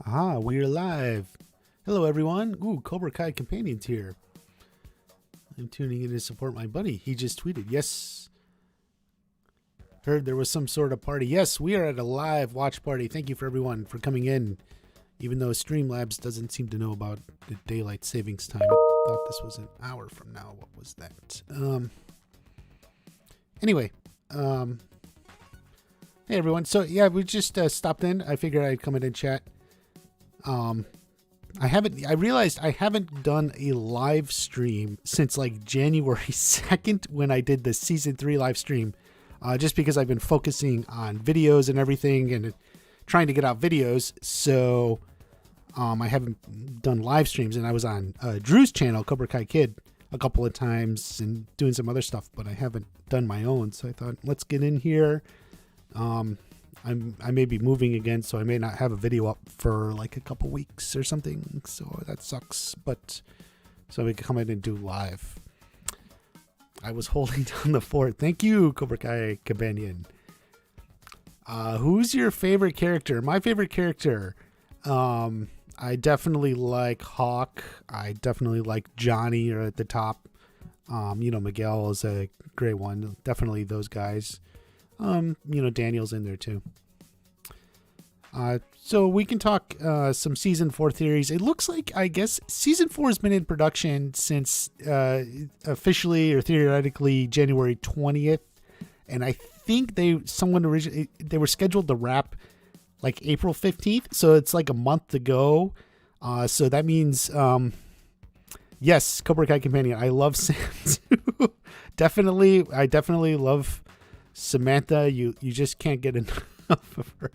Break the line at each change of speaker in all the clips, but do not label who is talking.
Ah, we're live. Hello, everyone. Ooh, Cobra Kai Companions here. I'm tuning in to support my buddy. He just tweeted, yes. Heard there was some sort of party. Yes, we are at a live watch party. Thank you for everyone for coming in. Even though Streamlabs doesn't seem to know about the daylight savings time. I thought this was an hour from now. What was that? Anyway, hey everyone. So yeah, we just stopped in. I figured I'd come in and chat. I realized I haven't done a live stream since like January 2nd when I did the season 3 live stream. Just because I've been focusing on videos and everything and trying to get out videos. So, I haven't done live streams, and I was on Drew's channel, Cobra Kai Kid, a couple of times and doing some other stuff, but I haven't done my own. So I thought, let's get in here. I may be moving again, so I may not have a video up for like a couple weeks or something. So that sucks, but so we can come in and do live. I was holding down the fort. Thank you, Cobra Kai Companion. Who's your favorite character? My favorite character. I definitely like Hawk. I definitely like Johnny are at the top. Miguel is a great one. Definitely those guys. Daniel's in there too. So we can talk some season 4 theories. It looks like, I guess, season 4 has been in production since officially or theoretically January 20th. And I think they were scheduled to wrap like April 15th. So it's like a month to go. So that means, yes, Cobra Kai Companion. I love Sam too. I definitely love Samantha. You just can't get enough of her.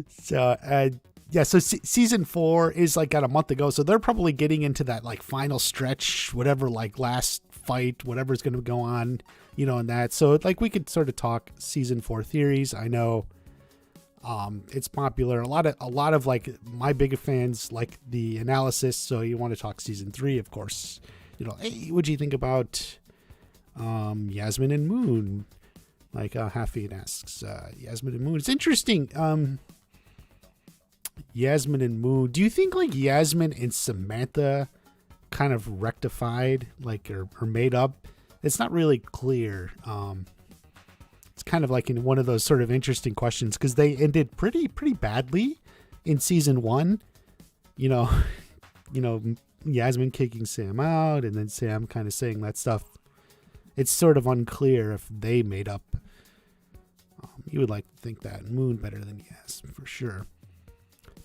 So season 4 is like got a month ago, so they're probably getting into that like final stretch, whatever, like last fight, whatever's going to go on, and that. So like we could sort of talk season 4 theories. I know it's popular. A lot of like my big fans like the analysis. So you want to talk season 3, of course. Hey, what'd you think about Yasmin and Moon? Like Hafid asks, Yasmin and Moon. It's interesting. Yasmin and Moon. Do you think like Yasmin and Samantha kind of rectified, like or made up? It's not really clear. It's kind of like in one of those sort of interesting questions because they ended pretty badly in season 1. Yasmin kicking Sam out, and then Sam kind of saying that stuff. It's sort of unclear if they made up. You would like to think that Moon better than Yas, for sure.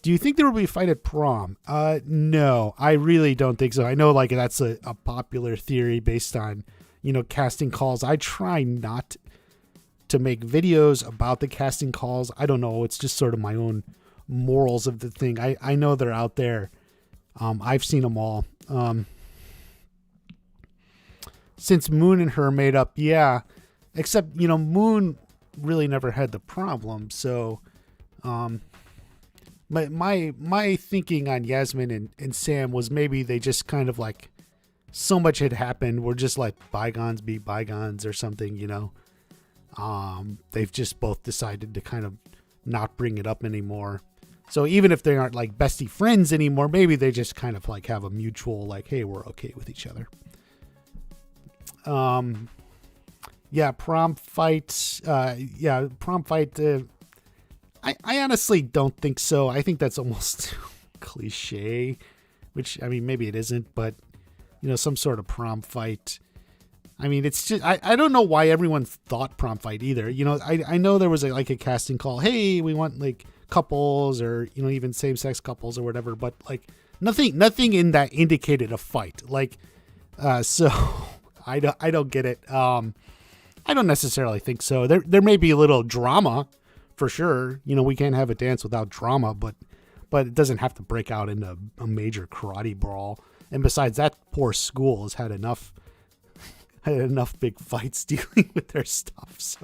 Do you think there will be a fight at prom? No, I really don't think so. I know like that's a popular theory based on, casting calls. I try not to make videos about the casting calls. I don't know. It's just sort of my own morals of the thing. I know they're out there. I've seen them all. Since Moon and her made up, yeah. Except, Moon really never had the problem. So, my thinking on Yasmin and Sam was maybe they just kind of like so much had happened. We're just like bygones be bygones or something, They've just both decided to kind of not bring it up anymore. So even if they aren't like bestie friends anymore, maybe they just kind of like have a mutual like, hey, we're okay with each other. Prom fight. Prom fight. I honestly don't think so. I think that's almost cliche, which, I mean, maybe it isn't, but, some sort of prom fight. I mean, it's just, I don't know why everyone thought prom fight either. I know there was a casting call. Hey, we want like couples or, even same sex couples or whatever, but like nothing in that indicated a fight. Like, so I don't get it. I don't necessarily think so. There may be a little drama for sure. We can't have a dance without drama, but it doesn't have to break out into a major karate brawl. And besides, that poor school has had enough big fights dealing with their stuff.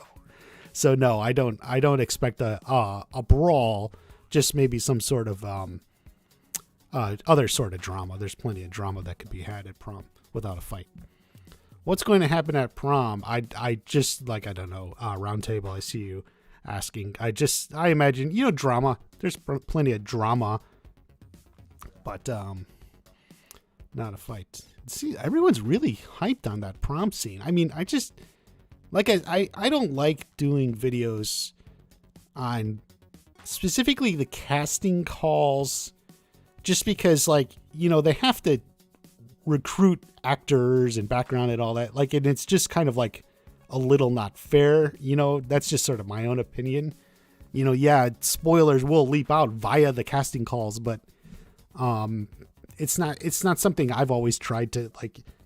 So no, I don't expect a brawl. Just maybe some sort of other sort of drama. There's plenty of drama that could be had at prom without a fight. What's going to happen at prom? I just like, I don't know. Round table, I see you. asking. I imagine, drama. There's plenty of drama, but not a fight. See, everyone's really hyped on that prom scene. I mean, I don't like doing videos on specifically the casting calls, just because, they have to recruit actors and background and all that. And it's just kind of a little not fair. That's just sort of my own opinion. Spoilers will leap out via the casting calls, but it's not something I've always tried to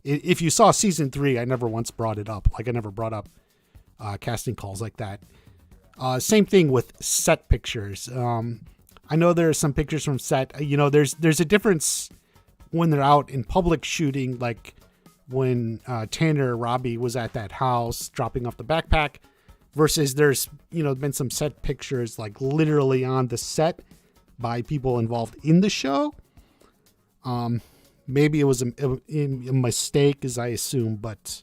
if you saw season 3, I never once brought it up. I never brought up casting calls like that. Same thing with set pictures. I know there are some pictures from set, there's a difference when they're out in public shooting, like when Tanner Robbie was at that house dropping off the backpack, versus there's, been some set pictures literally on the set by people involved in the show. Maybe it was a mistake, as I assume, but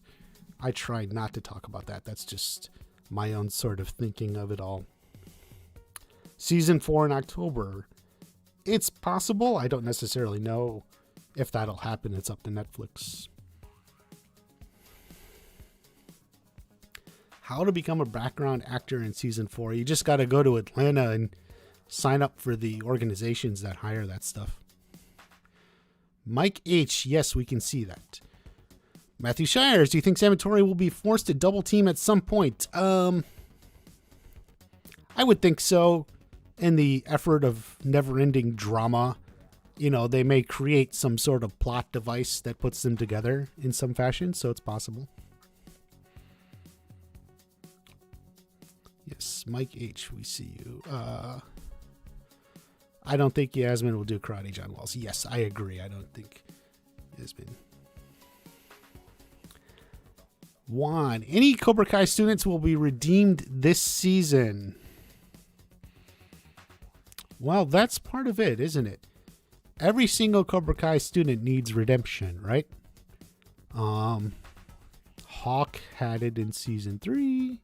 I try not to talk about that. That's just my own sort of thinking of it all. Season 4 in October. It's possible. I don't necessarily know if that'll happen. It's up to Netflix. How to become a background actor in season 4. You just got to go to Atlanta and sign up for the organizations that hire that stuff. Mike H. Yes, we can see that. Matthew Shires, do you think Salvatore will be forced to double team at some point? I would think so. In the effort of never-ending drama, they may create some sort of plot device that puts them together in some fashion, so it's possible. Yes, Mike H., we see you. I don't think Yasmin will do Karate John Wells. Yes, I agree. I don't think Yasmin. Juan, any Cobra Kai students will be redeemed this season. Well, that's part of it, isn't it? Every single Cobra Kai student needs redemption, right? Hawk had it in season 3.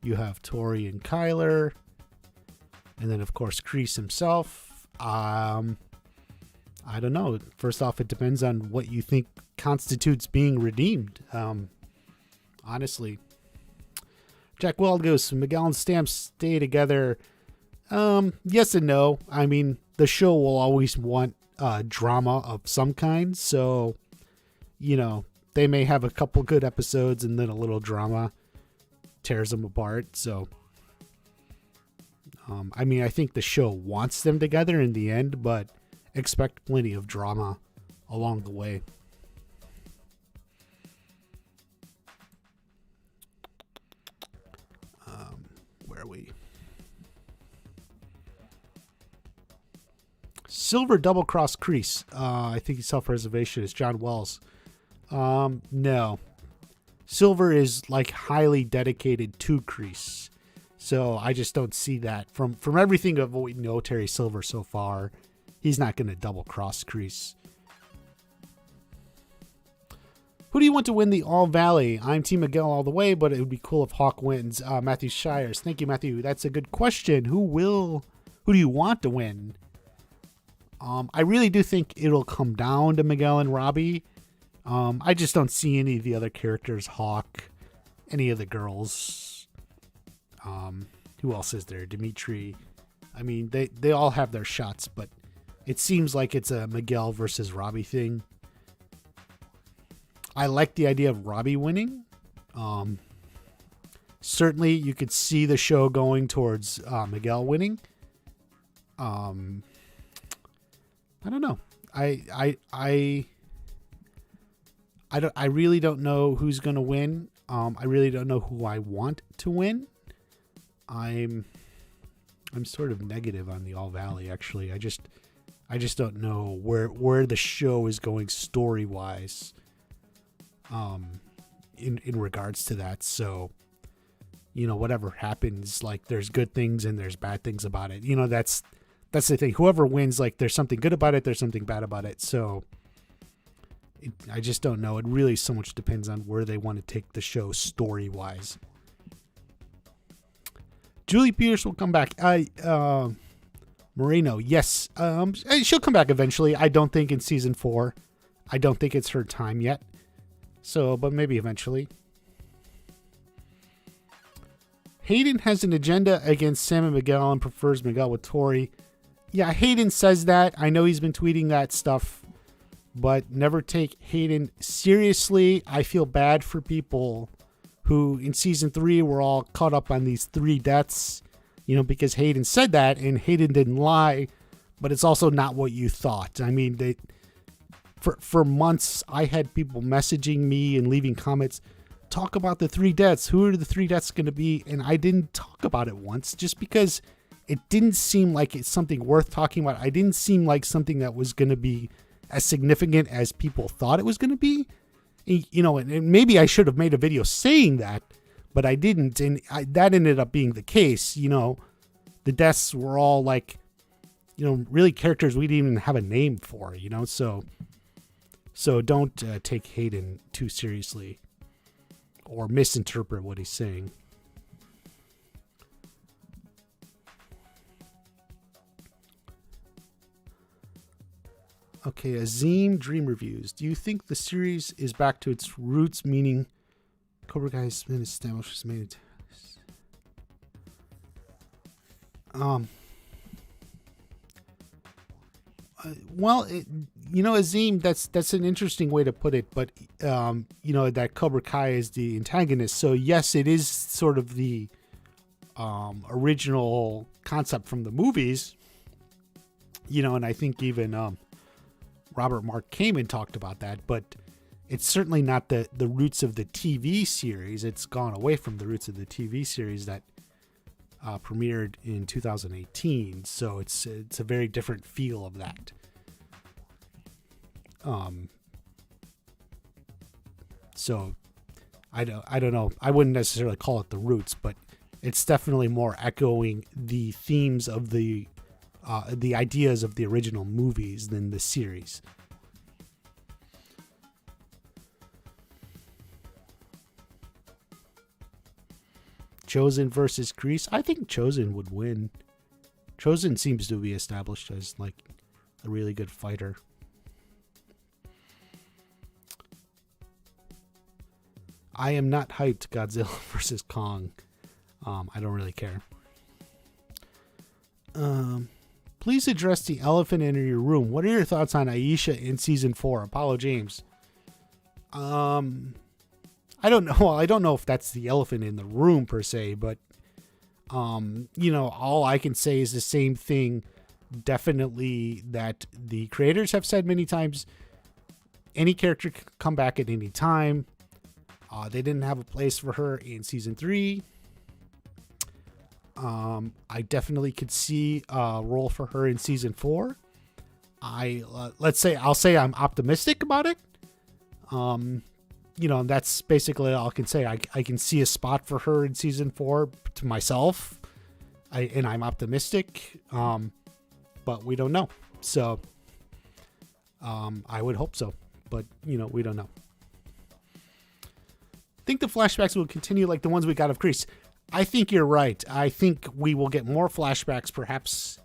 You have Tori and Kyler. And then, of course, Kreese himself. I don't know. First off, it depends on what you think constitutes being redeemed. Honestly. Jack Weld goes, Miguel and Stamps stay together. Yes and no. I mean, the show will always want drama of some kind. So, they may have a couple good episodes and then a little drama tears them apart. So, I think the show wants them together in the end, but expect plenty of drama along the way. Where are we? Silver double cross Kreese. I think he's self-preservation is John Wells. No. Silver is highly dedicated to Kreese. So I just don't see that from everything of what we know Terry Silver so far. He's not going to double cross Kreese. Who do you want to win the All Valley? I'm Team Miguel all the way, but it would be cool if Hawk wins. Matthew Shires. Thank you, Matthew. That's a good question. Who do you want to win? I really do think it'll come down to Miguel and Robbie. I just don't see any of the other characters, Hawk, any of the girls. Who else is there? Dimitri. I mean, they all have their shots, but it seems like it's a Miguel versus Robbie thing. I like the idea of Robbie winning. Certainly, you could see the show going towards Miguel winning. I don't know. I really don't know who's going to win. I really don't know who I want to win. I'm sort of negative on the All Valley, actually. I just don't know where the show is going story wise. In regards to that. So, whatever happens, there's good things and there's bad things about it. That's the thing. Whoever wins, there's something good about it. There's something bad about it. So I just don't know. It really so much depends on where they want to take the show story wise. Julie Peters will come back. Moreno, yes. She'll come back eventually. I don't think in season 4. I don't think it's her time yet. So, but maybe eventually. Hayden has an agenda against Sam and Miguel and prefers Miguel with Tori. Yeah, Hayden says that. I know he's been tweeting that stuff, but never take Hayden seriously. I feel bad for people who in season 3 were all caught up on these 3 deaths, because Hayden said that and Hayden didn't lie, but it's also not what you thought. I mean, for months, I had people messaging me and leaving comments, talk about the 3 deaths. Who are the 3 deaths going to be? And I didn't talk about it once just because it didn't seem like it's something worth talking about. I didn't seem like something that was going to be as significant as people thought it was going to be. And maybe I should have made a video saying that, but I didn't. And that ended up being the case. The deaths were all like, really characters we didn't even have a name for, So don't take Hayden too seriously or misinterpret what he's saying. Okay, Azim Dream Reviews. Do you think the series is back to its roots, meaning Cobra Kai has been established, made it? Well, Azim, that's an interesting way to put it, but that Cobra Kai is the antagonist. So yes, it is sort of the original concept from the movies. And I think even Robert Mark came and talked about that, but it's certainly not the roots of the TV series. It's gone away from the roots of the TV series that premiered in 2018. So it's a very different feel of that. So I don't know. I wouldn't necessarily call it the roots, but it's definitely more echoing the themes of the ideas of the original movies than the series. Chosen versus Kreese. I think Chosen would win. Chosen seems to be established as like a really good fighter. I am not hyped Godzilla versus Kong. I don't really care. Please address the elephant in your room. What are your thoughts on Aisha in season 4? Apollo James. I don't know. Well, I don't know if that's the elephant in the room per se, but all I can say is the same thing. Definitely that the creators have said many times. Any character can come back at any time. They didn't have a place for her in season 3. I definitely could see a role for her in season 4. I'll say I'm optimistic about it. That's basically all I can say. I can see a spot for her in season 4 to myself. I'm optimistic. But we don't know. So, I would hope so, but we don't know. Think the flashbacks will continue like the ones we got of Kreese. I think you're right. I think we will get more flashbacks, perhaps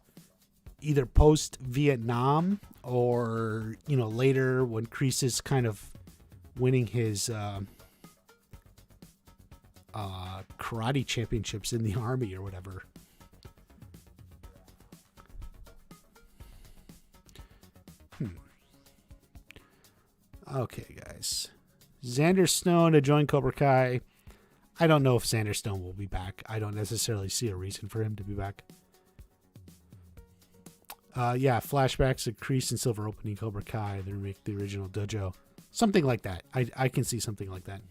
either post Vietnam or, later when Kreese is kind of winning his karate championships in the army or whatever. Okay, guys. Xander Stone to join Cobra Kai. I don't know if Xander Stone will be back. I don't necessarily see a reason for him to be back. Flashbacks of Kreese and Silver opening Cobra Kai. They remake the original dojo. Something like that. I can see something like that.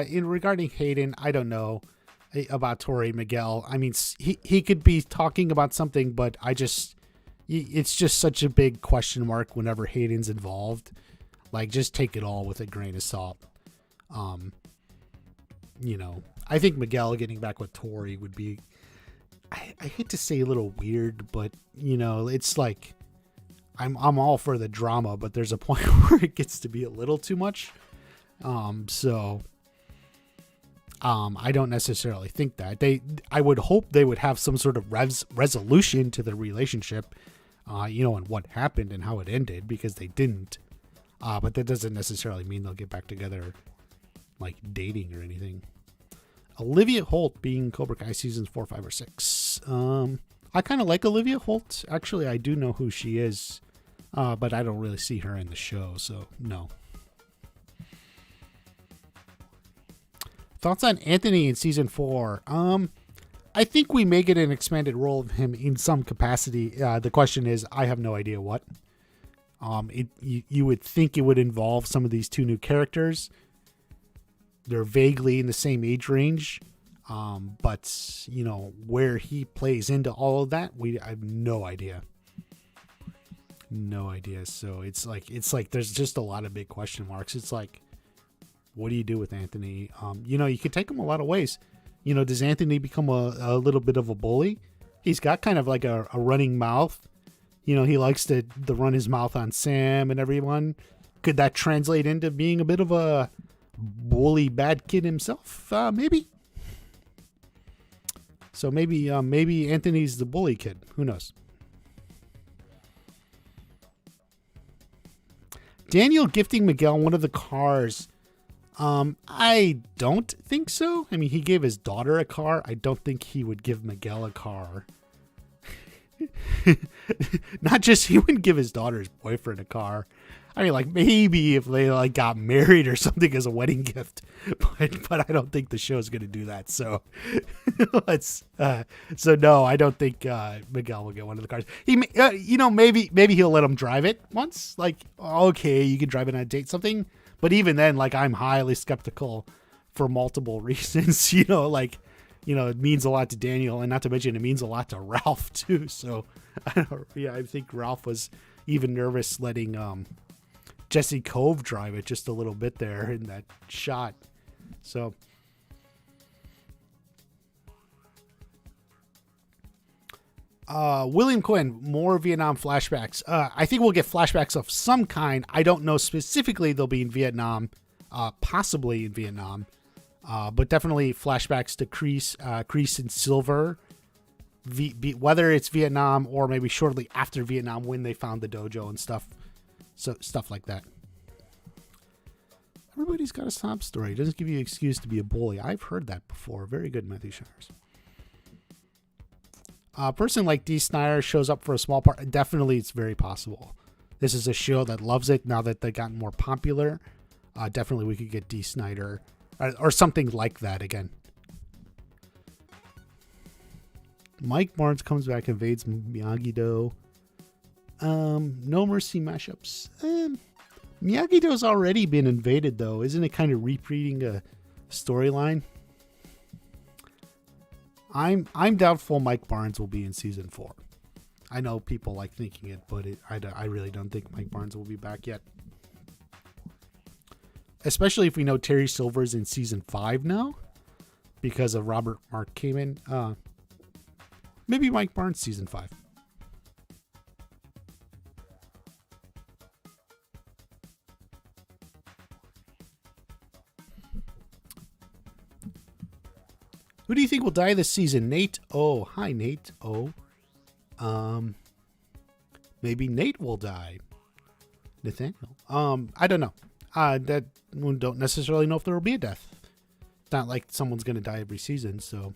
In regarding Hayden, I don't know about Tori Miguel. I mean, he could be talking about something, but it's just such a big question mark whenever Hayden's involved. Like, just take it all with a grain of salt. I think Miguel getting back with Tori would be, I hate to say a little weird, but it's like, I'm all for the drama, but there's a point where it gets to be a little too much. I don't necessarily think that I would hope they would have some sort of resolution to the relationship, and what happened and how it ended, because they didn't. But that doesn't necessarily mean they'll get back together, like dating or anything. Olivia Holt being Cobra Kai seasons 4, 5, or 6. I kind of like Olivia Holt. Actually, I do know who she is, but I don't really see her in the show, so no. Thoughts on Anthony in season 4? I think we may get an expanded role of him in some capacity. The question is, I have no idea what. You would think it would involve some of these two new characters. They're vaguely in the same age range, but where he plays into all of that, I have no idea. No idea. So it's like there's just a lot of big question marks. It's like, what do you do with Anthony? You could take him a lot of ways. Does Anthony become a little bit of a bully? He's got kind of like a running mouth. He likes to run his mouth on Sam and everyone. Could that translate into being a bit of a bully bad kid himself? Maybe. So maybe Anthony's the bully kid. Who knows? Daniel gifting Miguel one of the cars. I don't think so. I mean, he gave his daughter a car. I don't think he would give Miguel a car. Not just he wouldn't give his daughter's boyfriend a car. I mean, like maybe if they got married or something as a wedding gift, but I don't think the show's going to do that. So no, I don't think Miguel will get one of the cars. He, maybe he'll let him drive it once. Like, okay, you can drive it on a date, something. But even then, I'm highly skeptical for multiple reasons. It means a lot to Daniel, and not to mention it means a lot to Ralph too. So, I think Ralph was even nervous letting Jesse Cove drive it just a little bit there in that shot. So, William Quinn, more Vietnam flashbacks. I think we'll get flashbacks of some kind. I don't know specifically they'll be in Vietnam, possibly in Vietnam, but definitely flashbacks to Kreese and Silver, whether it's Vietnam or maybe shortly after Vietnam when they found the dojo and stuff. So stuff like that. Everybody's got a sob story. It doesn't give you an excuse to be a bully. I've heard that before. Very good, Matthew Shires. A person like Dee Snider shows up for a small part. Definitely, it's very possible. This is a show that loves it now that they've gotten more popular. Definitely, we could get Dee Snider or something like that again. Mike Barnes comes back, invades Miyagi-Do. No Mercy mashups. Miyagi-Do's already been invaded, though. Isn't it kind of repeating a storyline? I'm doubtful Mike Barnes will be in season 4. I know people like thinking it, but I really don't think Mike Barnes will be back yet. Especially if we know Terry Silver's in season 5 now, because of Robert Mark Kamen. Maybe Mike Barnes season 5. Who do you think will die this season? Nate O. Hi, Nate O. Maybe Nate will die. Nathaniel. I don't know. Don't necessarily know if there will be a death. It's not like someone's going to die every season, so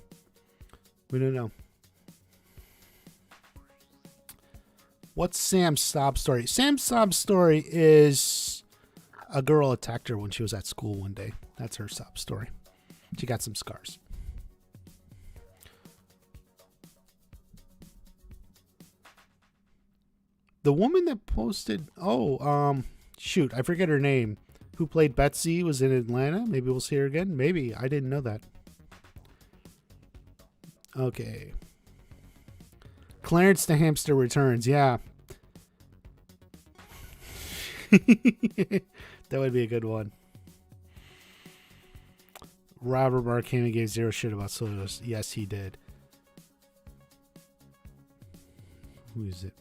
we don't know. What's Sam's sob story? Sam's sob story is a girl attacked her when she was at school one day. That's her sob story. She got some scars. The woman that posted, shoot, I forget her name, who played Betsy, was in Atlanta. Maybe we'll see her again. Maybe. I didn't know that. Okay. Clarence the Hamster returns. Yeah. That would be a good one. Robert Marcano gave zero shit about Solos. Yes, he did. Who is it?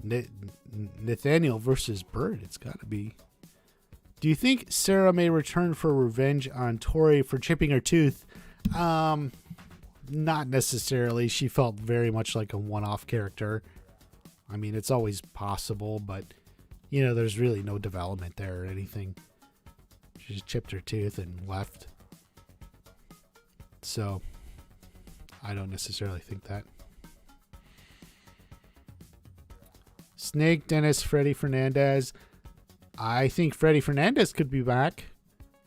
Nathaniel versus Bird. It's got to be. Do you think Sarah may return for revenge on Tori for chipping her tooth? Not necessarily. She felt very much like a one-off character. I mean, it's always possible, but, you know, there's really no development there or anything. She just chipped her tooth and left. So, I don't necessarily think that. Snake, Dennis, Freddy Fernandez. I think Freddy Fernandez could be back.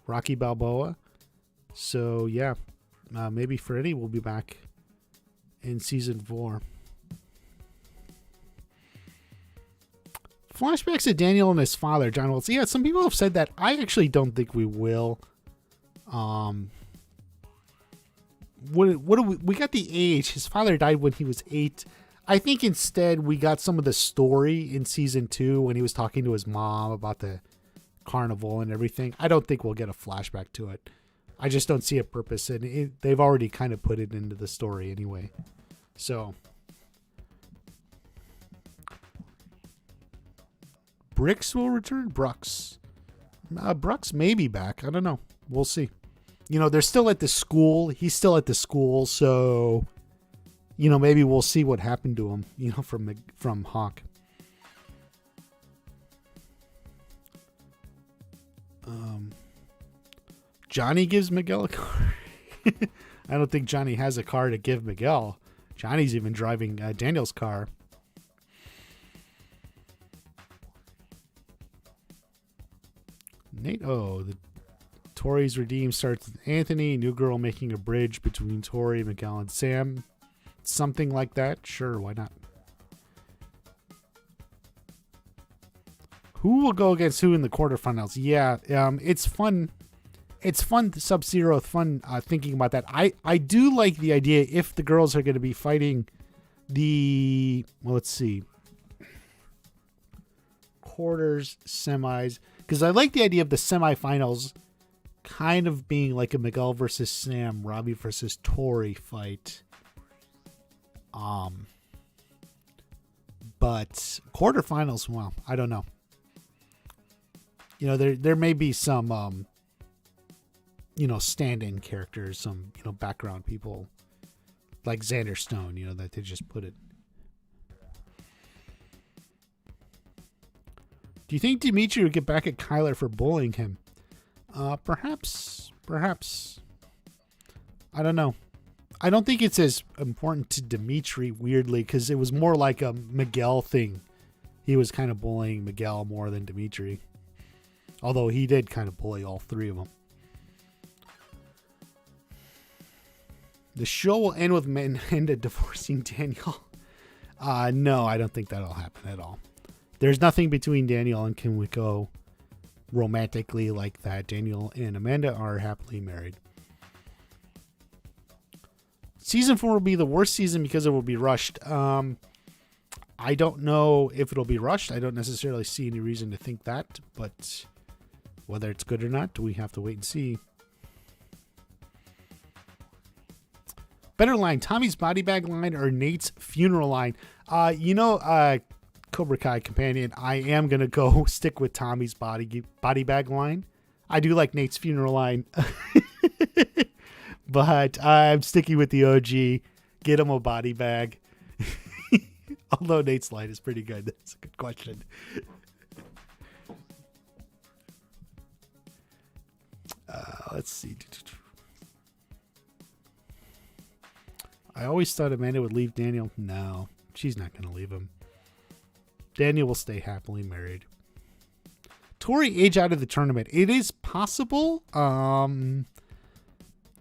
Rocky Balboa. So, yeah. Maybe Freddy will be back in season 4. Flashbacks of Daniel and his father, John Wilson. Yeah, some people have said that. I actually don't think we will. We got the age. His father died when he was 8. I think instead we got some of the story in season 2 when he was talking to his mom about the carnival and everything. I don't think we'll get a flashback to it. I just don't see a purpose, and they've already kind of put it into the story anyway. So, Brooks will return. Brooks may be back. I don't know. We'll see. You know, they're still at the school. He's still at the school, so, you know, maybe we'll see what happened to him, you know, from Hawk. Johnny gives Miguel a car. I don't think Johnny has a car to give Miguel. Johnny's even driving Daniel's car. Nate, the Tori's Redeem starts with Anthony. New girl making a bridge between Tori, Miguel, and Sam. Something like that. Sure, why not? Who will go against who in the quarterfinals? Yeah, it's fun. It's fun, Sub-Zero. Fun thinking about that. I do like the idea if the girls are going to be fighting let's see, quarters, semis, because I like the idea of the semifinals kind of being like a Miguel versus Sam, Robbie versus Tori fight. But quarterfinals, well, I don't know. You know, there may be some you know, stand-in characters, some, you know, background people like Xander Stone, you know, that they just put it. Do you think Dimitri would get back at Kyler for bullying him? Perhaps. I don't know. I don't think it's as important to Dimitri, weirdly, because it was more like a Miguel thing. He was kind of bullying Miguel more than Dimitri. Although he did kind of bully all three of them. The show will end with Amanda divorcing Daniel. No, I don't think that'll happen at all. There's nothing between Daniel and Kimiko romantically like that. Daniel and Amanda are happily married. Season 4 will be the worst season because it will be rushed. I don't know if it'll be rushed. I don't necessarily see any reason to think that, but whether it's good or not, we have to wait and see. Better line, Tommy's body bag line or Nate's funeral line? Cobra Kai companion, I am going to go stick with Tommy's body bag line. I do like Nate's funeral line. But I'm sticking with the OG. Get him a body bag. Although Nate's line is pretty good. That's a good question. Let's see. I always thought Amanda would leave Daniel. No, she's not going to leave him. Daniel will stay happily married. Tori age out of the tournament. It is possible.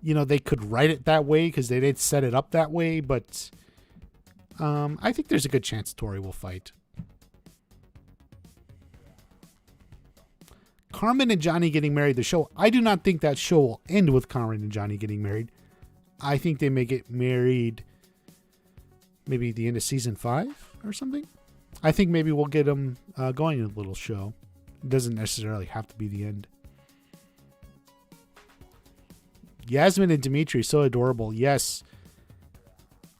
They could write it that way because they did set it up that way, but I think there's a good chance Tori will fight. Carmen and Johnny getting married, the show. I do not think that show will end with Carmen and Johnny getting married. I think they may get married maybe at the end of season 5 or something. I think maybe we'll get them going in a little show. It doesn't necessarily have to be the end. Yasmin and Dimitri, so adorable. Yes.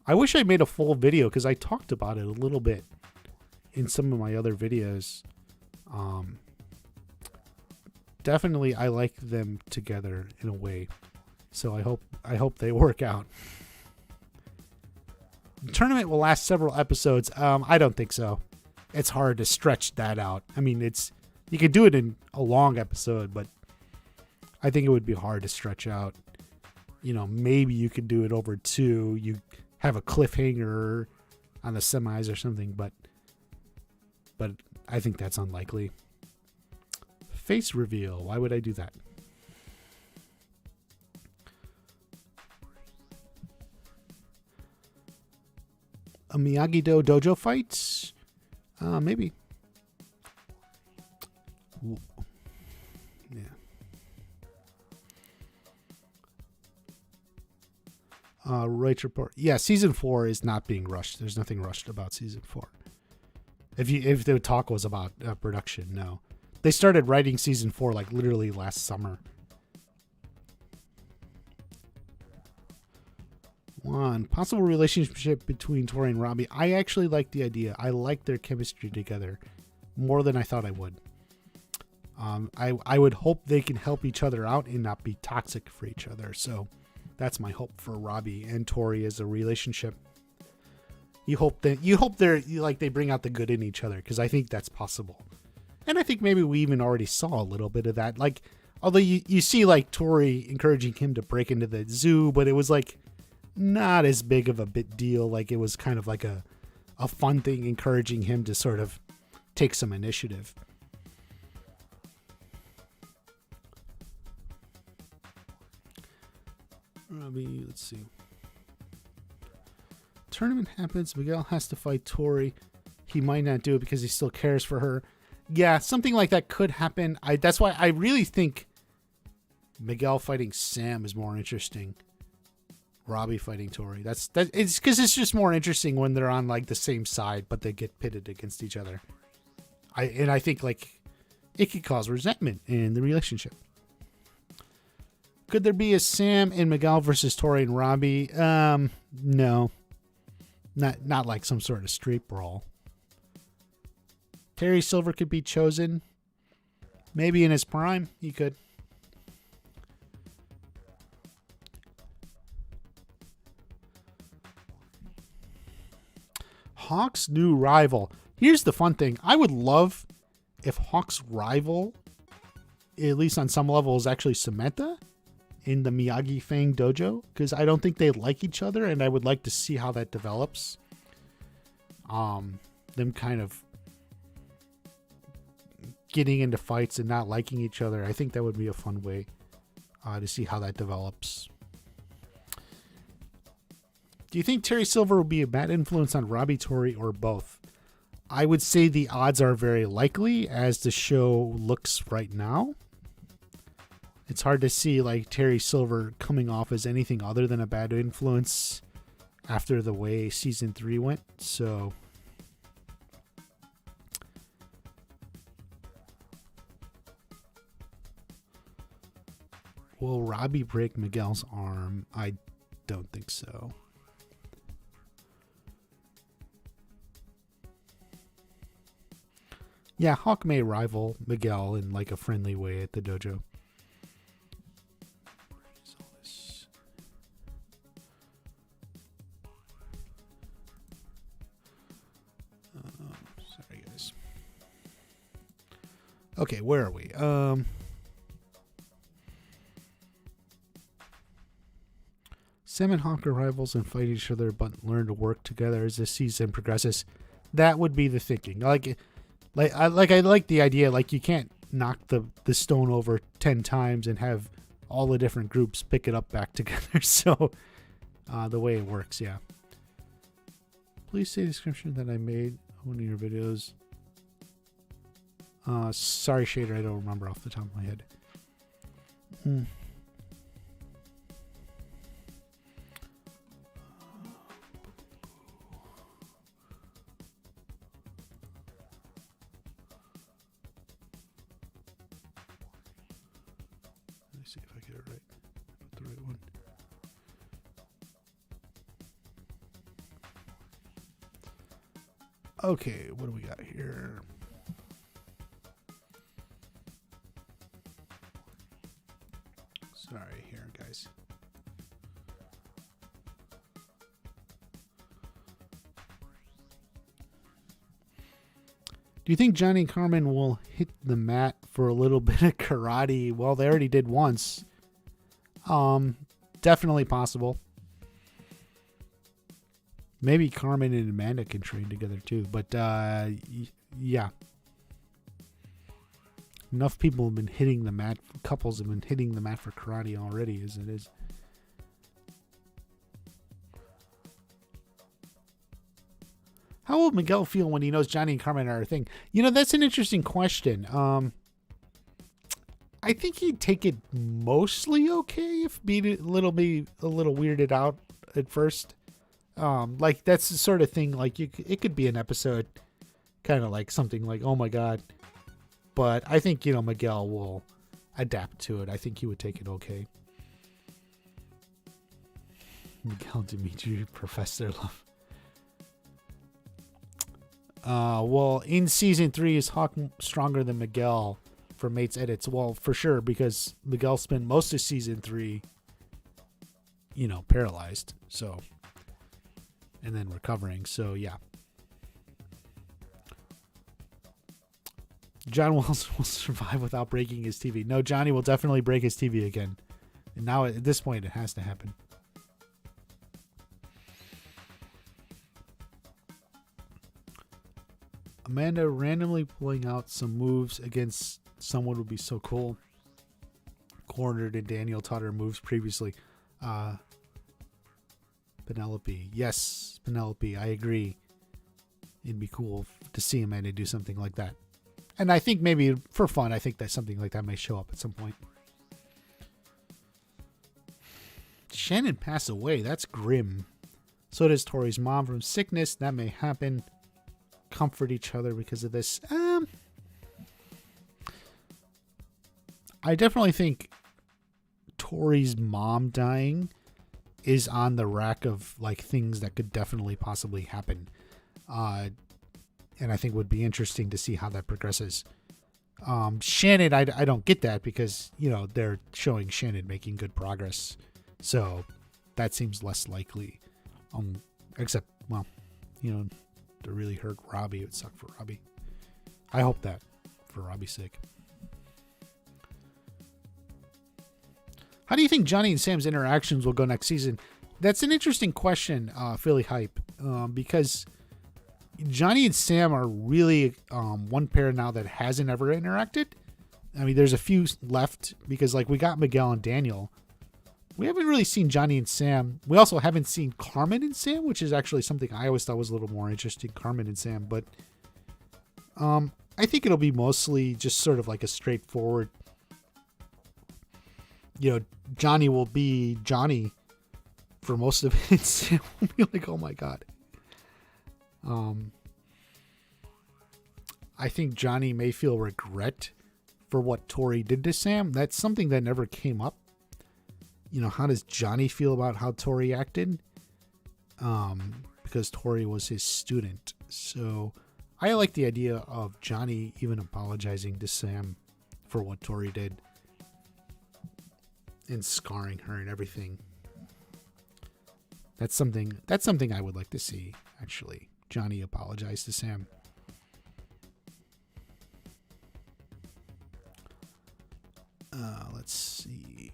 I wish I made a full video because I talked about it a little bit in some of my other videos. Definitely I like them together in a way. So I hope they work out. The tournament will last several episodes. I don't think so. It's hard to stretch that out. I mean, you could do it in a long episode, but I think it would be hard to stretch out. You know, maybe you could do it over 2. You have a cliffhanger on the semis or something, but I think that's unlikely. Face reveal. Why would I do that? A Miyagi-Do dojo fight? Maybe. Yeah. Right report. Yeah, season 4 is not being rushed. There's nothing rushed about season 4. If the talk was about production, no. They started writing season 4 like literally last summer. One possible relationship between Tori and Robbie. I actually like the idea. I like their chemistry together more than I thought I would. I would hope they can help each other out and not be toxic for each other. So that's my hope for Robbie and Tori as a relationship. You hope they bring out the good in each other, because I think that's possible. And I think maybe we even already saw a little bit of that. Like, although you see like Tori encouraging him to break into the zoo, but it was like not as big of a big deal. Like it was kind of like a fun thing, encouraging him to sort of take some initiative. Robbie, let's see. Tournament happens. Miguel has to fight Tori. He might not do it because he still cares for her. Yeah, something like that could happen. That's why I really think Miguel fighting Sam is more interesting. Robbie fighting Tori. It's because it's just more interesting when they're on like the same side, but they get pitted against each other. I think like it could cause resentment in the relationship. Could there be a Sam and Miguel versus Tori and Robbie? No. Not like some sort of street brawl. Terry Silver could be chosen. Maybe in his prime, he could. Hawk's new rival. Here's the fun thing. I would love if Hawk's rival, at least on some level, is actually Samantha in the Miyagi Fang dojo, because I don't think they like each other, and I would like to see how that develops. Them kind of getting into fights and not liking each other. I think that would be a fun way to see how that develops. Do you think Terry Silver will be a bad influence on Robbie, Tori, or both? I would say the odds are very likely as the show looks right now. It's hard to see like Terry Silver coming off as anything other than a bad influence after the way season 3 went. So will Robbie break Miguel's arm? I don't think so. Yeah, Hawk may rival Miguel in like a friendly way at the dojo. Sorry, guys. Okay, where are we? Sam and Hawk are rivals and fight each other, but learn to work together as the season progresses. That would be the thinking. I like the idea. Like you can't knock the stone over 10 times and have all the different groups pick it up back together. So the way it works, yeah. Please say the description that I made one of your videos. Sorry, Shader, I don't remember off the top of my head. See if I get it right. The right one. Okay, what do we got here? Sorry here, guys. Do you think Johnny and Carmen will hit the mat for a little bit of karate? Well, they already did once. Definitely possible. Maybe Carmen and Amanda can train together too. But yeah. Enough people have been hitting the mat. Couples have been hitting the mat for karate already as it is. How will Miguel feel when he knows Johnny and Carmen are a thing? That's an interesting question. I think he'd take it mostly okay if be a little weirded out at first. Like that's the sort of thing like it could be an episode kind of like something like, oh my God. But I think, Miguel will adapt to it. I think he would take it okay. Miguel Dimitri profess their love. Well, in season 3, is Hawk stronger than Miguel for Mate's edits? Well, for sure, because Miguel spent most of season 3, paralyzed. So, and then recovering. So, yeah. John will survive without breaking his TV. No, Johnny will definitely break his TV again. And now at this point, it has to happen. Amanda randomly pulling out some moves against someone would be so cool. Cornered and Daniel taught her moves previously. Penelope. Yes, Penelope. I agree. It'd be cool to see Amanda do something like that. And I think maybe for fun, I think that something like that may show up at some point. Shannon passed away. That's grim. So does Tori's mom from sickness. That may happen. Comfort each other because of this. I definitely think Tori's mom dying is on the rack of like things that could definitely possibly happen. And I think would be interesting to see how that progresses. Shannon, I don't get that because, they're showing Shannon making good progress. So that seems less likely. Except, well, to really hurt Robbie. It would suck for Robbie. I hope that for Robbie's sake. How do you think Johnny and Sam's interactions will go next season? That's an interesting question, Philly Hype, because Johnny and Sam are really one pair now that hasn't ever interacted. I mean, there's a few left because like we got Miguel and Daniel. We haven't really seen Johnny and Sam. We also haven't seen Carmen and Sam, which is actually something I always thought was a little more interesting, Carmen and Sam. But I think it'll be mostly just sort of like a straightforward, Johnny will be Johnny for most of it. Sam will be like, oh my God. I think Johnny may feel regret for what Tori did to Sam. That's something that never came up. How does Johnny feel about how Tori acted? Because Tori was his student. So I like the idea of Johnny even apologizing to Sam for what Tori did and scarring her and everything. That's something I would like to see, actually. Johnny apologize to Sam. Let's see.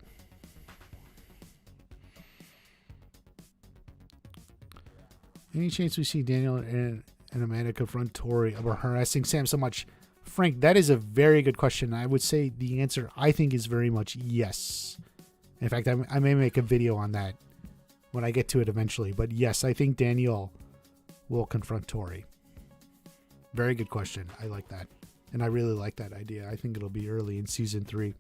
Any chance we see Daniel and Amanda confront Tori about harassing Sam so much? Frank, that is a very good question. I would say the answer, I think, is very much yes. In fact, I may make a video on that when I get to it eventually. But yes, I think Daniel will confront Tori. Very good question. I like that. And I really like that idea. I think it'll be early in season 3.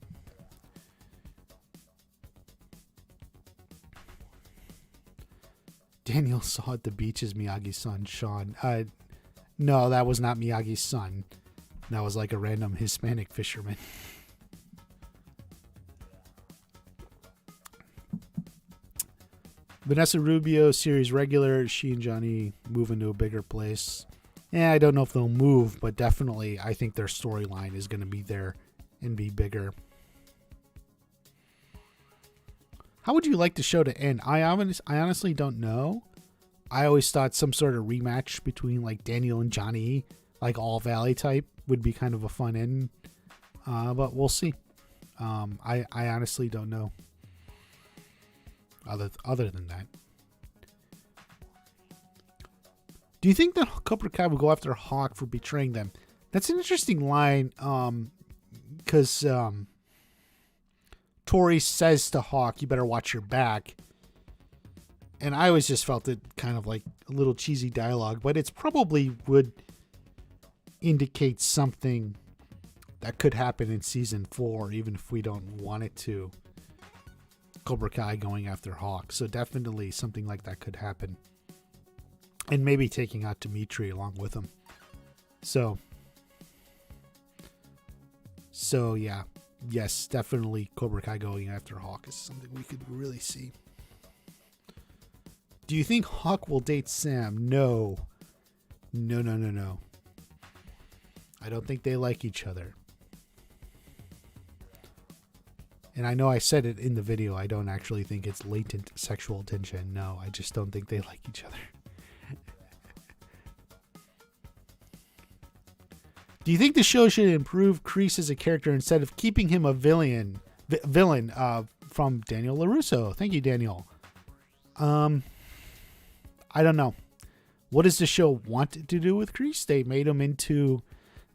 Daniel saw at the beach as Miyagi's son, Sean. No, that was not Miyagi's son. That was like a random Hispanic fisherman. Vanessa Rubio, series regular. She and Johnny move into a bigger place. I don't know if they'll move, but definitely I think their storyline is going to be there and be bigger. How would you like the show to end? I honestly don't know. I always thought some sort of rematch between like Daniel and Johnny, like All Valley type, would be kind of a fun end. But we'll see. I honestly don't know. Other than that. Do you think that Cobra Kai will go after Hawk for betraying them? That's an interesting line, because Tori says to Hawk, "You better watch your back." And I always just felt it kind of like a little cheesy dialogue, but it's probably would indicate something that could happen in season 4, even if we don't want it to. Cobra Kai going after Hawk. So definitely something like that could happen. And maybe taking out Dimitri along with him. So yeah. Yes, definitely Cobra Kai going after Hawk is something we could really see. Do you think Hawk will date Sam? No. No. I don't think they like each other. And I know I said it in the video. I don't actually think it's latent sexual tension. No, I just don't think they like each other. Do you think the show should improve Kreese as a character instead of keeping him a villain from Daniel LaRusso? Thank you, Daniel. I don't know. What does the show want to do with Kreese? They made him into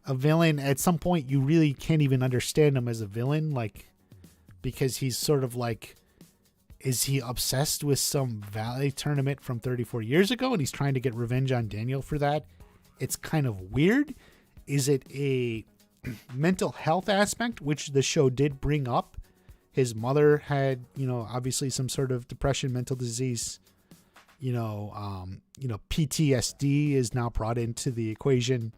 a villain. At some point, you really can't even understand him as a villain, like, because he's sort of like, is he obsessed with some Valley tournament from 34 years ago and he's trying to get revenge on Daniel for that? It's kind of weird. Is it a mental health aspect, which the show did bring up? His mother had, obviously some sort of depression, mental disease. PTSD is now brought into the equation.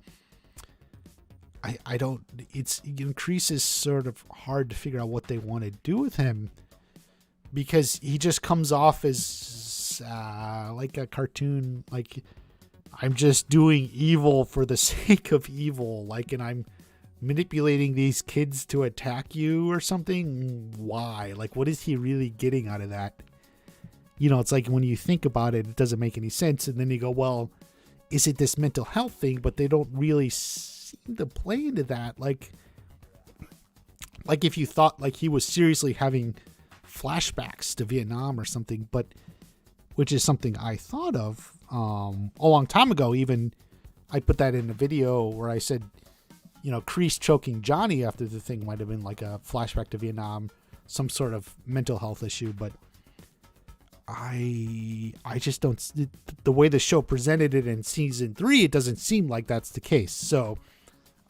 It's Kreese is sort of hard to figure out what they want to do with him, because he just comes off as like a cartoon, like, I'm just doing evil for the sake of evil, like, and I'm manipulating these kids to attack you or something. Why? Like, what is he really getting out of that? It's like when you think about it, it doesn't make any sense. And then you go, well, is it this mental health thing? But they don't really seem to play into that. Like if you thought like he was seriously having flashbacks to Vietnam or something, but which is something I thought of a long time ago. Even I put that in a video where I said, Kreese choking Johnny after the thing might have been like a flashback to Vietnam, some sort of mental health issue. But I just don't, the way the show presented it in season 3, it doesn't seem like that's the case. So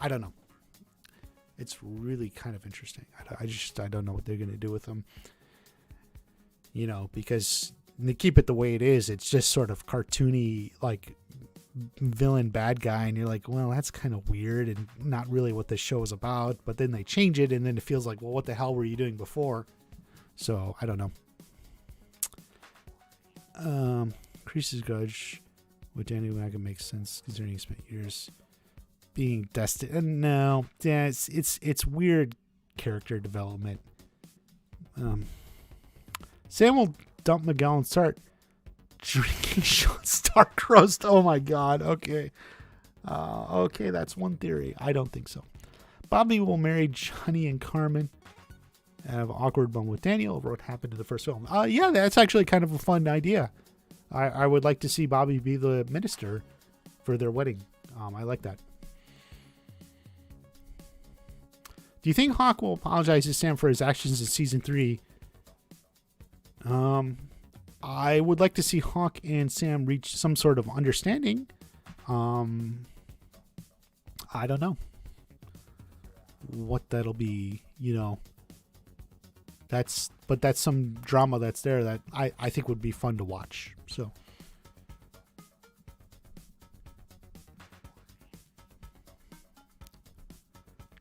I don't know. It's really kind of interesting. I don't know what they're going to do with them, because they keep it the way it is. It's just sort of cartoony, like villain bad guy. And you're like, well, that's kind of weird and not really what this show is about. But then they change it and then it feels like, well, what the hell were you doing before? So I don't know. Kreese's grudge with Danny Wagon makes sense considering he spent years being destined. And no, yeah, it's weird character development. Sam will dump Miguel and start drinking Stark roast. Oh my God. Okay. Okay, that's one theory. I don't think so. Bobby will marry Johnny and Carmen. Have an awkward moment with Daniel over what happened in the first film. Yeah, that's actually kind of a fun idea. I would like to see Bobby be the minister for their wedding. I like that. Do you think Hawk will apologize to Sam for his actions in season 3? I would like to see Hawk and Sam reach some sort of understanding. I don't know what that'll be, That's some drama that's there that I think would be fun to watch. So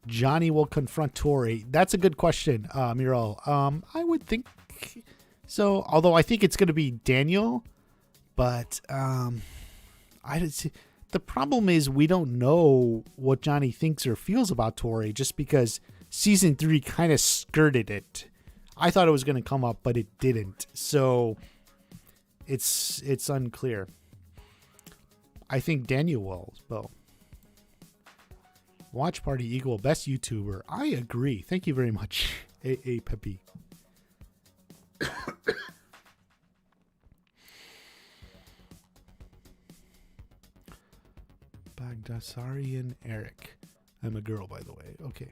Johnny will confront Tori. That's a good question, Miro. I would think so, although I think it's going to be Daniel, but I didn't see the problem is we don't know what Johnny thinks or feels about Tori just because season 3 kind of skirted it. I thought it was going to come up, but it didn't. So it's unclear. I think Daniel will, though. Watch party equal best YouTuber. I agree. Thank you very much, A. Pepe. Bagdasarian Eric. I'm a girl, by the way. Okay.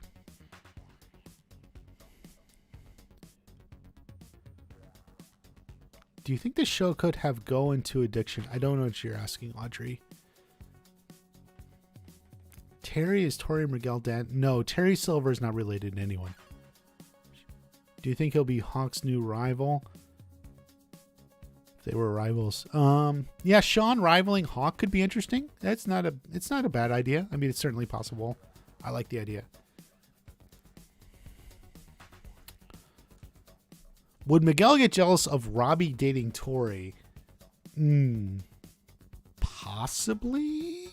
Do you think the show could have go into addiction? I don't know what you're asking, Audrey. Terry is Tori Miguel Dan. No, Terry Silver is not related to anyone. Do you think he'll be Hawk's new rival? If they were rivals. Yeah, Sean rivaling Hawk could be interesting. It's not a bad idea. I mean, it's certainly possible. I like the idea. Would Miguel get jealous of Robbie dating Tori? Possibly.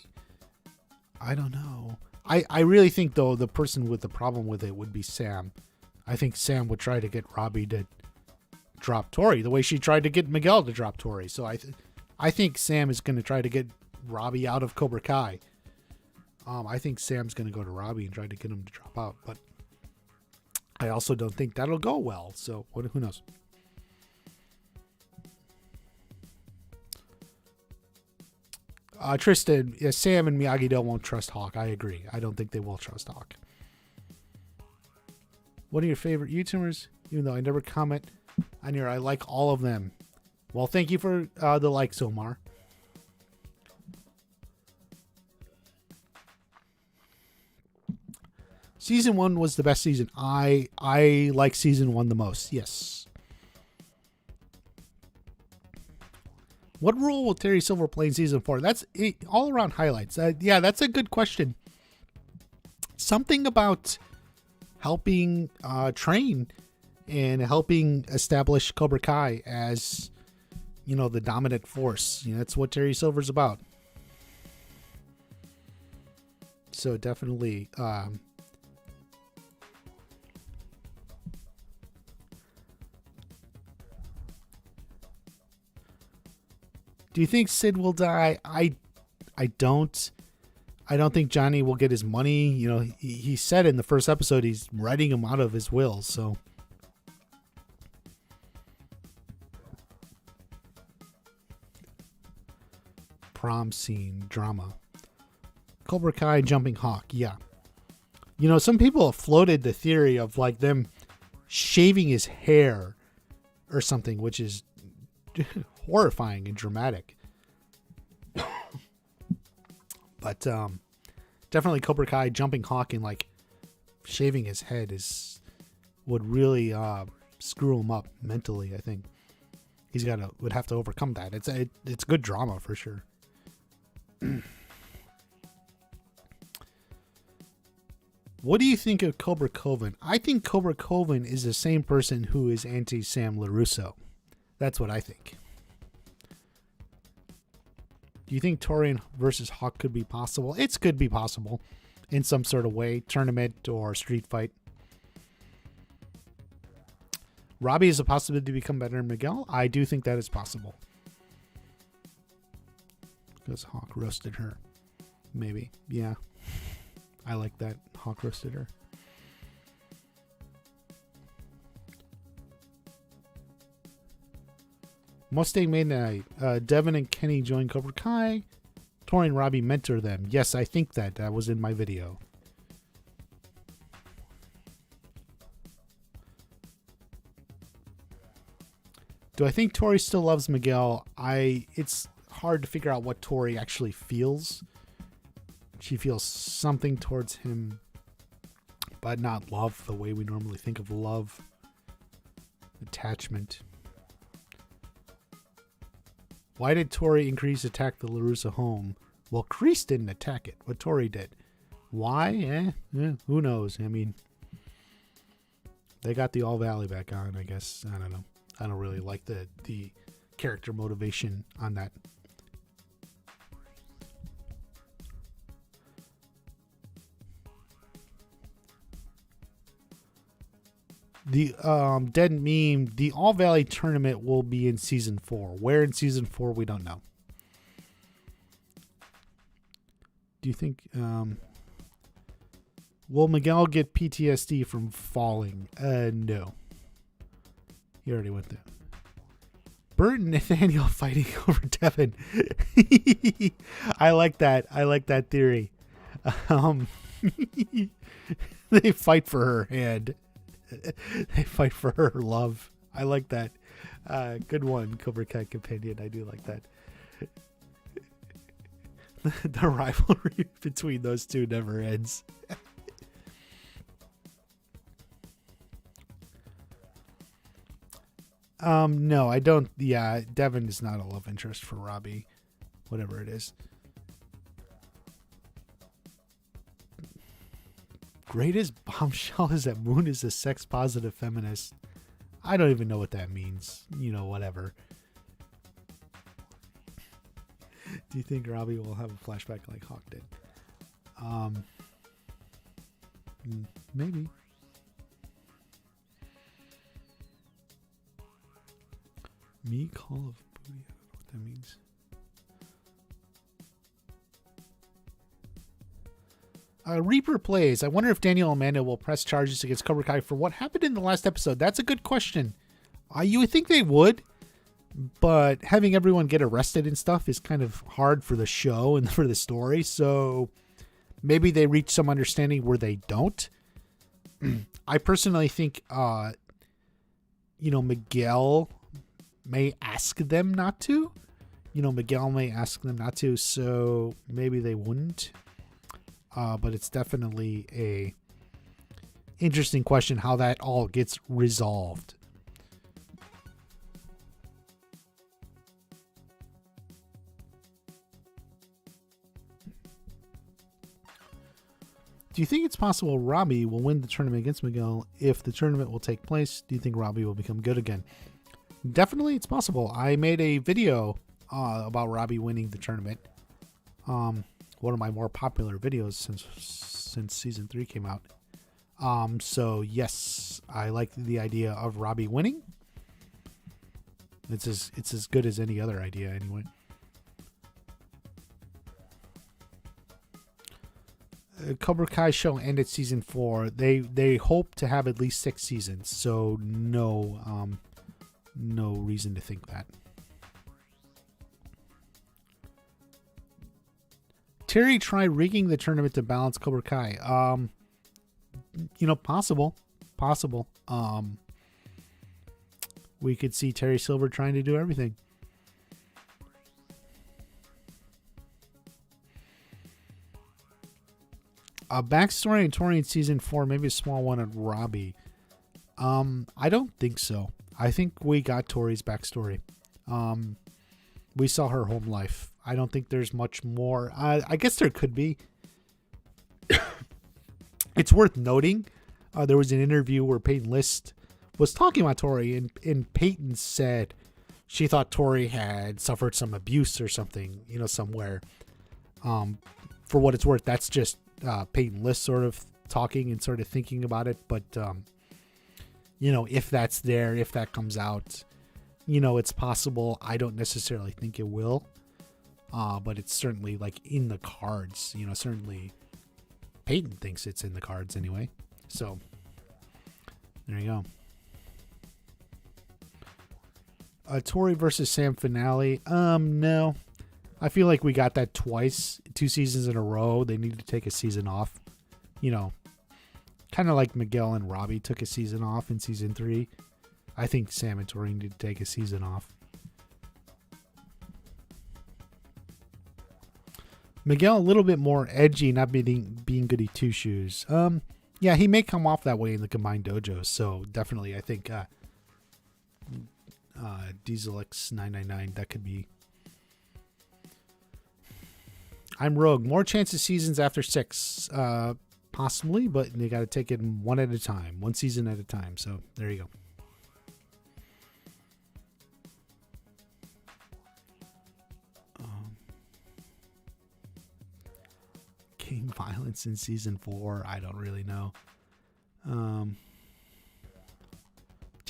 I don't know. I really think, though, the person with the problem with it would be Sam. I think Sam would try to get Robbie to drop Tori the way she tried to get Miguel to drop Tori. So I think Sam is going to try to get Robbie out of Cobra Kai. I think Sam's going to go to Robbie and try to get him to drop out. But I also don't think that'll go well. So who knows? Tristan, yeah, Sam and Miyagi won't trust Hawk. I agree. I don't think they will trust Hawk. What are your favorite YouTubers? Even though I never comment on your, I like all of them. Well, thank you for the likes, Omar. Season 1 was the best season. I like season 1 the most. Yes. What role will Terry Silver play in season 4? That's all around highlights. Yeah, that's a good question. Something about helping train and helping establish Cobra Kai as, the dominant force. That's what Terry Silver's about. So definitely, do you think Sid will die? I don't. I don't think Johnny will get his money. He said in the first episode he's writing him out of his will. So prom scene drama. Cobra Kai jumping Hawk. Yeah. Some people have floated the theory of like them shaving his hair or something, which is horrifying and dramatic. But definitely Cobra Kai jumping Hawk and like shaving his head would really screw him up mentally. I think would have to overcome that. It's good drama for sure. What do you think of Cobra Coven? I think Cobra Coven is the same person who is anti-Sam LaRusso. That's what I think. Do you think Tori versus Hawk could be possible? It could be possible in some sort of way, tournament or street fight. Robbie is a possibility to become better than Miguel. I do think that is possible. Because Hawk roasted her. Maybe. Yeah. I like that. Hawk roasted her. Mustang Midnight. Devin and Kenny join Cobra Kai. Tori and Robbie mentor them. Yes, I think that was in my video. Do I think Tori still loves Miguel? It's hard to figure out what Tori actually feels. She feels something towards him, but not love the way we normally think of love. Attachment. Why did Tori and Kreese attack the LaRusso home? Well, Kreese didn't attack it, but Tori did. Why? Who knows? I mean, they got the All Valley back on, I guess. I don't know. I don't really like the character motivation on that. The dead meme. The All Valley tournament will be in season 4. Where in season 4 we don't know. Do you think will Miguel get PTSD from falling? No. He already went there. Bert and Nathaniel fighting over Devin. I like that. I like that theory. They fight for her hand. They fight for her love. I like that. Good one, Cobra Kai companion. I do like that. The rivalry between those two never ends. No, I don't. Yeah, Devin is not a love interest for Robbie, whatever it is. Greatest bombshell is that Moon is a sex positive feminist. I don't even know what that means. Whatever. Do you think Robbie will have a flashback like Hawk did? Maybe. Me Call of Booty. I don't know what that means. Reaper plays. I wonder if Daniel and Amanda will press charges against Cobra Kai for what happened in the last episode. That's a good question. You would think they would, but having everyone get arrested and stuff is kind of hard for the show and for the story. So maybe they reach some understanding where they don't. I personally think, Miguel may ask them not to. Miguel may ask them not to, so maybe they wouldn't. But it's definitely a interesting question how that all gets resolved. Do you think it's possible Robbie will win the tournament against Miguel if the tournament will take place? Do you think Robbie will become good again? Definitely, it's possible. I made a video about Robbie winning the tournament. One of my more popular videos since season 3 came out. So yes, I like the idea of Robbie winning. It's as good as any other idea anyway. Cobra Kai show ended season 4. They hope to have at least 6 seasons, so no reason to think that. Terry try rigging the tournament to balance Cobra Kai. Possible. We could see Terry Silver trying to do everything. A backstory in Tori in season 4, maybe a small one on Robbie. I don't think so. I think we got Tori's backstory. We saw her home life. I don't think there's much more. I guess there could be. It's worth noting. There was an interview where Peyton List was talking about Tori, and Peyton said she thought Tori had suffered some abuse or something, somewhere. For what it's worth, that's just Peyton List sort of talking and sort of thinking about it. But, if that's there, if that comes out, it's possible. I don't necessarily think it will. But it's certainly in the cards, certainly Peyton thinks it's in the cards anyway. So there you go. Tori versus Sam finale. No, I feel like we got that twice, 2 seasons in a row. They need to take a season off, kind of like Miguel and Robbie took a season off in season 3. I think Sam and Tori need to take a season off. Miguel a little bit more edgy, not being goody two shoes. Yeah, he may come off that way in the combined dojos. So definitely, I think Diesel X 999 that could be. I'm Rogue. More chances seasons after 6, possibly, but they got to take it one at a time, one season at a time. So there you go. King violence in season 4. I don't really know.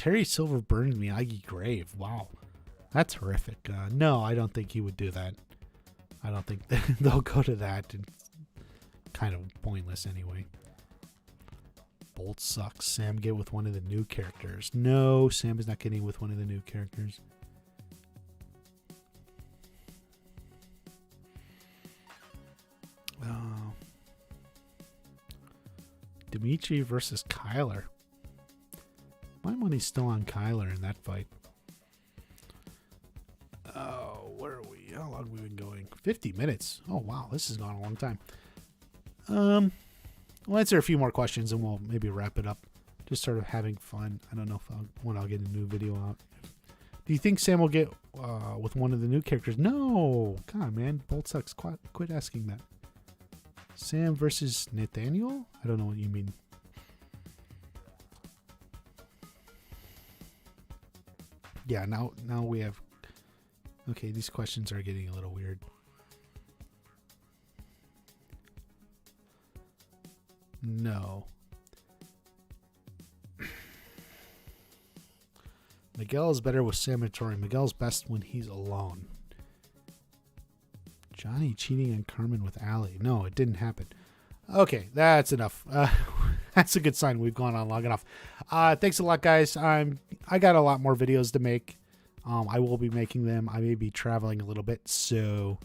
Terry Silver burns Miyagi grave. Wow. That's horrific. No, I don't think he would do that. I don't think they'll go to that. It's kind of pointless anyway. Bolt sucks. Sam get with one of the new characters. No, Sam is not getting with one of the new characters. Dimitri versus Kyler. My money's still on Kyler in that fight. Oh, where are we? How long have we been going? 50 minutes. Oh, wow. This has gone a long time. We'll answer a few more questions and we'll maybe wrap it up. Just sort of having fun. I don't know if when I'll get a new video out. Do you think Sam will get with one of the new characters? No. God, man. Bolt sucks. Quit asking that. Sam versus Nathaniel? I don't know what you mean. Yeah, now we have... Okay, these questions are getting a little weird. No. Miguel is better with Sam and Tori. Miguel's best when he's alone. Johnny cheating on Carmen with Allie. No, it didn't happen. Okay, that's enough. That's a good sign. We've gone on long enough. Thanks a lot, guys. I got a lot more videos to make. I will be making them. I may be traveling a little bit, so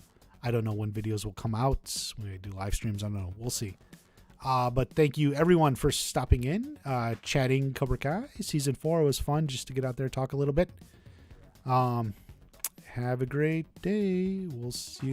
I don't know when videos will come out. When I do live streams, I don't know. We'll see. But thank you, everyone, for stopping in, chatting Cobra Kai. Season 4 was fun just to get out there and talk a little bit. Have a great day. We'll see you.